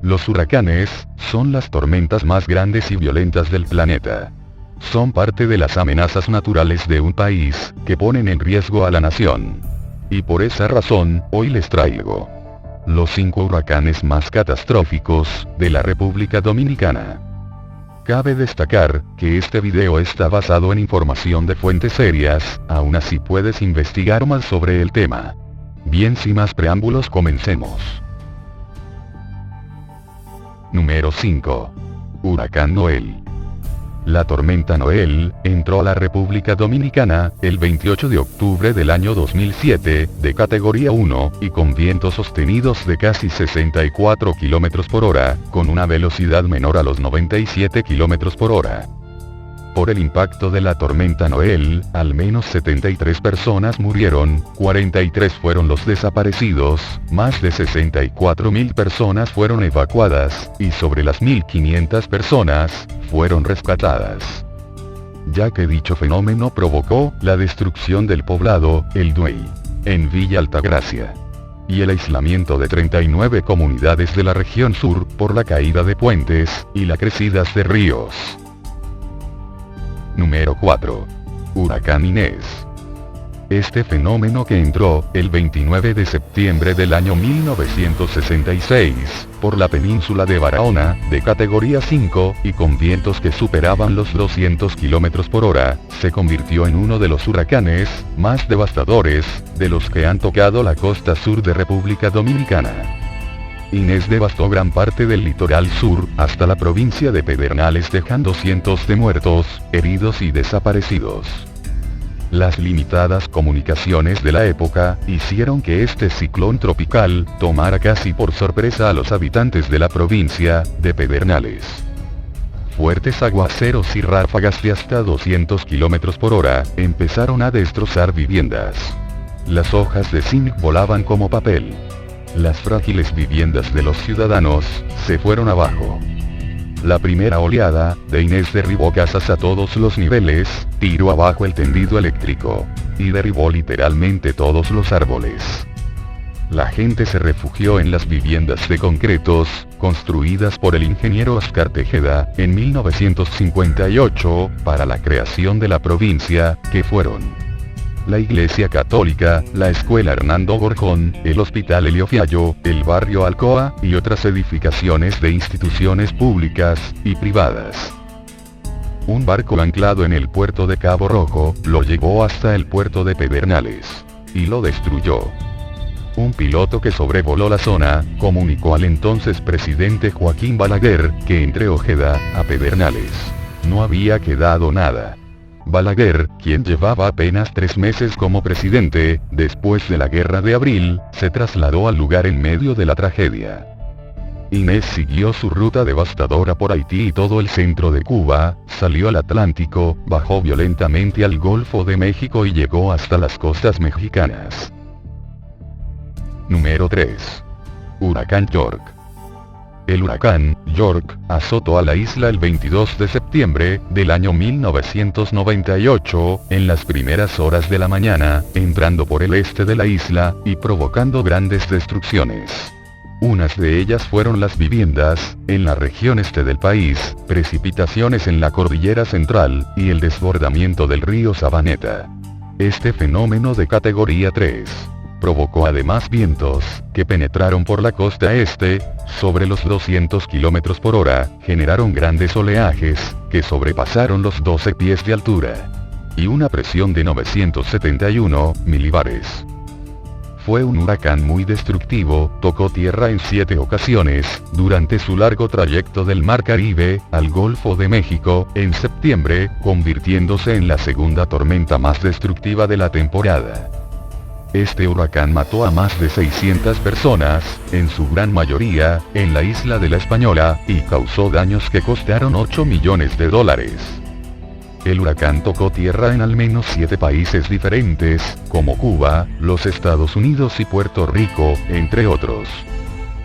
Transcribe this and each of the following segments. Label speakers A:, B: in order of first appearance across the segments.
A: Los huracanes son las tormentas más grandes y violentas del planeta. Son parte de las amenazas naturales de un país, que ponen en riesgo a la nación. Y por esa razón, hoy les traigo los 5 huracanes más catastróficos de la República Dominicana. Cabe destacar que este video está basado en información de fuentes serias, aún así puedes investigar más sobre el tema. Bien, sin más preámbulos, comencemos. Número 5. Huracán Noel. La tormenta Noel entró a la República Dominicana el 28 de octubre del año 2007, de categoría 1, y con vientos sostenidos de casi 64 km por hora, con una velocidad menor a los 97 km por hora. Por el impacto de la tormenta Noel, al menos 73 personas murieron, 43 fueron los desaparecidos, más de 64.000 personas fueron evacuadas, y sobre las 1.500 personas fueron rescatadas. Ya que dicho fenómeno provocó la destrucción del poblado, El Duey, en Villa Altagracia, y el aislamiento de 39 comunidades de la región sur, por la caída de puentes, y las crecidas de ríos. Número 4. Huracán Inés. Este fenómeno, que entró el 29 de septiembre del año 1966, por la península de Barahona, de categoría 5, y con vientos que superaban los 200 km por hora, se convirtió en uno de los huracanes más devastadores de los que han tocado la costa sur de República Dominicana. Inés devastó gran parte del litoral sur, hasta la provincia de Pedernales, dejando cientos de muertos, heridos y desaparecidos. Las limitadas comunicaciones de la época hicieron que este ciclón tropical tomara casi por sorpresa a los habitantes de la provincia de Pedernales. Fuertes aguaceros y ráfagas de hasta 200 km por hora empezaron a destrozar viviendas. Las hojas de zinc volaban como papel. Las frágiles viviendas de los ciudadanos se fueron abajo. La primera oleada de Inés derribó casas a todos los niveles, tiró abajo el tendido eléctrico, y derribó literalmente todos los árboles. La gente se refugió en las viviendas de concretos, construidas por el ingeniero Oscar Tejeda, en 1958, para la creación de la provincia, que fueron la Iglesia Católica, la Escuela Hernando Gorjón, el Hospital Helio Fiallo, el Barrio Alcoa, y otras edificaciones de instituciones públicas y privadas. Un barco anclado en el puerto de Cabo Rojo, lo llevó hasta el puerto de Pedernales, y lo destruyó. Un piloto que sobrevoló la zona, comunicó al entonces presidente Joaquín Balaguer, que entre Ojeda a Pedernales no había quedado nada. Balaguer, quien llevaba apenas 3 meses como presidente, después de la Guerra de Abril, se trasladó al lugar en medio de la tragedia. Inés siguió su ruta devastadora por Haití y todo el centro de Cuba, salió al Atlántico, bajó violentamente al Golfo de México y llegó hasta las costas mexicanas. Número 3. Huracán York. El huracán York azotó a la isla el 22 de septiembre del año 1998, en las primeras horas de la mañana, entrando por el este de la isla, y provocando grandes destrucciones. Unas de ellas fueron las viviendas, en la región este del país, precipitaciones en la cordillera central, y el desbordamiento del río Sabaneta. Este fenómeno de categoría 3 provocó además vientos, que penetraron por la costa este, sobre los 200 km por hora, generaron grandes oleajes, que sobrepasaron los 12 pies de altura, y una presión de 971 milibares. Fue un huracán muy destructivo, tocó tierra en 7 ocasiones, durante su largo trayecto del Mar Caribe, al Golfo de México, en septiembre, convirtiéndose en la segunda tormenta más destructiva de la temporada. Este huracán mató a más de 600 personas, en su gran mayoría, en la isla de La Española, y causó daños que costaron $8 millones. El huracán tocó tierra en al menos 7 países diferentes, como Cuba, los Estados Unidos y Puerto Rico, entre otros.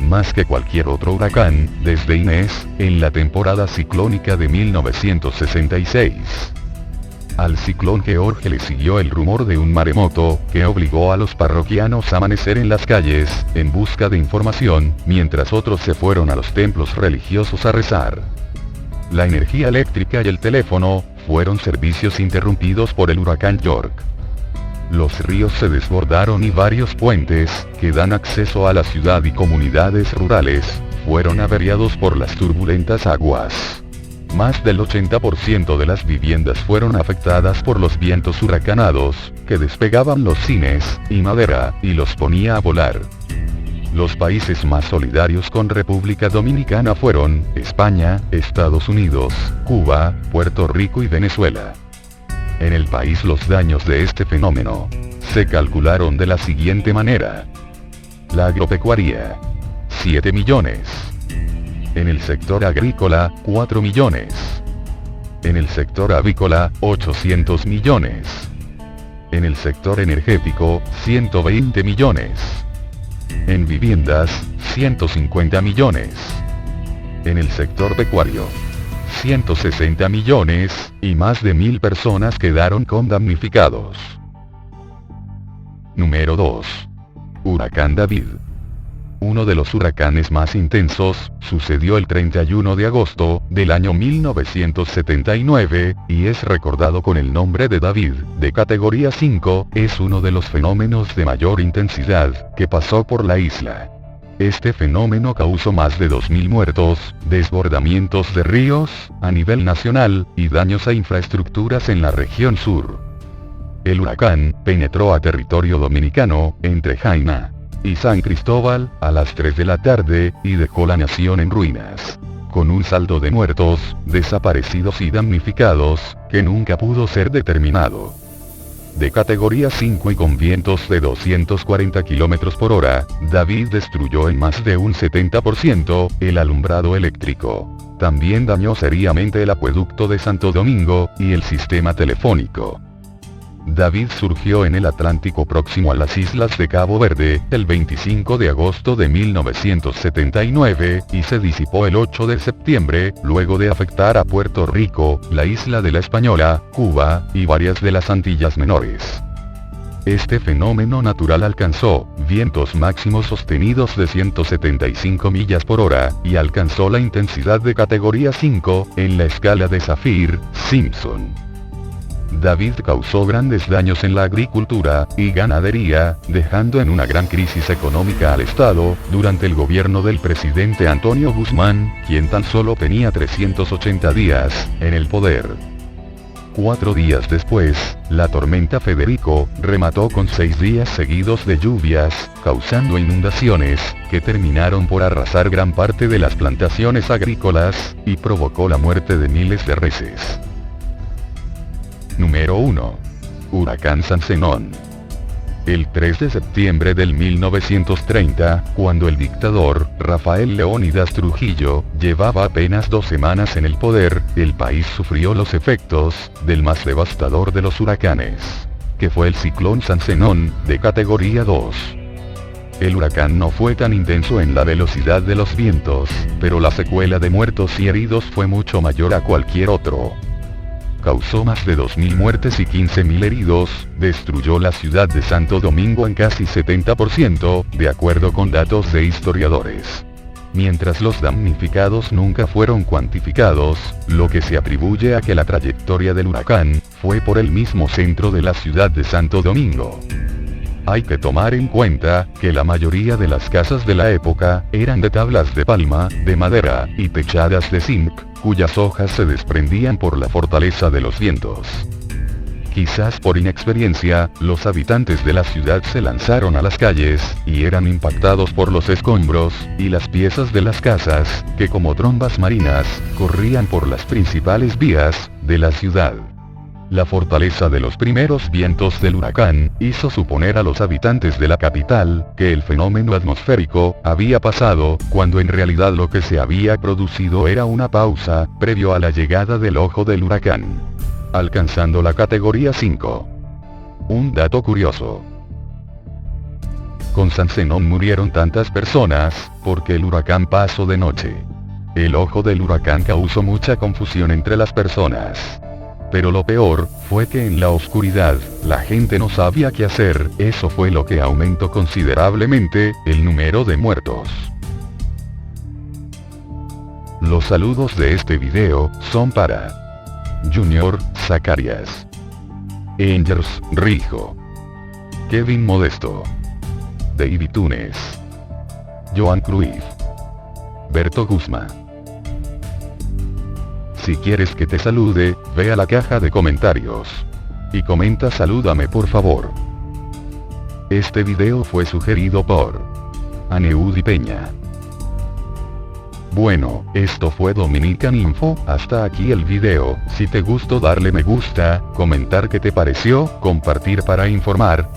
A: Más que cualquier otro huracán, desde Inés, en la temporada ciclónica de 1966. Al ciclón George le siguió el rumor de un maremoto, que obligó a los parroquianos a amanecer en las calles, en busca de información, mientras otros se fueron a los templos religiosos a rezar. La energía eléctrica y el teléfono, fueron servicios interrumpidos por el huracán York. Los ríos se desbordaron y varios puentes, que dan acceso a la ciudad y comunidades rurales, fueron averiados por las turbulentas aguas. Más del 80% de las viviendas fueron afectadas por los vientos huracanados, que despegaban los cines y madera, y los ponía a volar. Los países más solidarios con República Dominicana fueron España, Estados Unidos, Cuba, Puerto Rico y Venezuela. En el país los daños de este fenómeno se calcularon de la siguiente manera. La agropecuaria, 7 millones. En el sector agrícola, 4 millones. En el sector avícola, 800 millones. En el sector energético, 120 millones. En viviendas, 150 millones. En el sector pecuario, 160 millones, y más de 1000 personas quedaron con damnificados. Número 2. Huracán David. Uno de los huracanes más intensos, sucedió el 31 de agosto, del año 1979, y es recordado con el nombre de David, de categoría 5, es uno de los fenómenos de mayor intensidad, que pasó por la isla. Este fenómeno causó más de 2000 muertos, desbordamientos de ríos, a nivel nacional, y daños a infraestructuras en la región sur. El huracán, penetró a territorio dominicano, entre Jaina y San Cristóbal, a las 3 de la tarde, y dejó la nación en ruinas. Con un saldo de muertos, desaparecidos y damnificados, que nunca pudo ser determinado. De categoría 5 y con vientos de 240 km por hora, David destruyó en más de un 70% el alumbrado eléctrico. También dañó seriamente el acueducto de Santo Domingo, y el sistema telefónico. David surgió en el Atlántico próximo a las islas de Cabo Verde, el 25 de agosto de 1979, y se disipó el 8 de septiembre, luego de afectar a Puerto Rico, la isla de la Española, Cuba, y varias de las Antillas Menores. Este fenómeno natural alcanzó vientos máximos sostenidos de 175 millas por hora, y alcanzó la intensidad de categoría 5, en la escala de Saffir-Simpson. David causó grandes daños en la agricultura y ganadería, dejando en una gran crisis económica al Estado, durante el gobierno del presidente Antonio Guzmán, quien tan solo tenía 380 días en el poder. 4 días después, la tormenta Federico remató con 6 días seguidos de lluvias, causando inundaciones, que terminaron por arrasar gran parte de las plantaciones agrícolas, y provocó la muerte de miles de reses. Número 1. Huracán San Zenón. El 3 de septiembre del 1930, cuando el dictador, Rafael Leónidas Trujillo, llevaba apenas 2 semanas en el poder, el país sufrió los efectos del más devastador de los huracanes, que fue el ciclón San Zenón, de categoría 2. El huracán no fue tan intenso en la velocidad de los vientos, pero la secuela de muertos y heridos fue mucho mayor a cualquier otro. Causó más de 2000 muertes y 15.000 heridos, destruyó la ciudad de Santo Domingo en casi 70%, de acuerdo con datos de historiadores. Mientras los damnificados nunca fueron cuantificados, lo que se atribuye a que la trayectoria del huracán fue por el mismo centro de la ciudad de Santo Domingo. Hay que tomar en cuenta que la mayoría de las casas de la época eran de tablas de palma, de madera, y techadas de zinc, cuyas hojas se desprendían por la fortaleza de los vientos. Quizás por inexperiencia, los habitantes de la ciudad se lanzaron a las calles, y eran impactados por los escombros, y las piezas de las casas, que como trombas marinas, corrían por las principales vías de la ciudad. La fortaleza de los primeros vientos del huracán, hizo suponer a los habitantes de la capital, que el fenómeno atmosférico, había pasado, cuando en realidad lo que se había producido era una pausa, previo a la llegada del ojo del huracán, alcanzando la categoría 5. Un dato curioso. Con San Zenón murieron tantas personas, porque el huracán pasó de noche. El ojo del huracán causó mucha confusión entre las personas. Pero lo peor, fue que en la oscuridad, la gente no sabía qué hacer, eso fue lo que aumentó considerablemente, el número de muertos. Los saludos de este video, son para Junior, Zacarias, Angers, Rijo, Kevin Modesto, David Túnez, Joan Cruyff, Berto Guzmán. Si quieres que te salude, ve a la caja de comentarios y comenta salúdame por favor. Este video fue sugerido por Aneudi Peña. Bueno, esto fue Dominican Info, hasta aquí el video. Si te gustó darle me gusta, comentar qué te pareció, compartir para informar.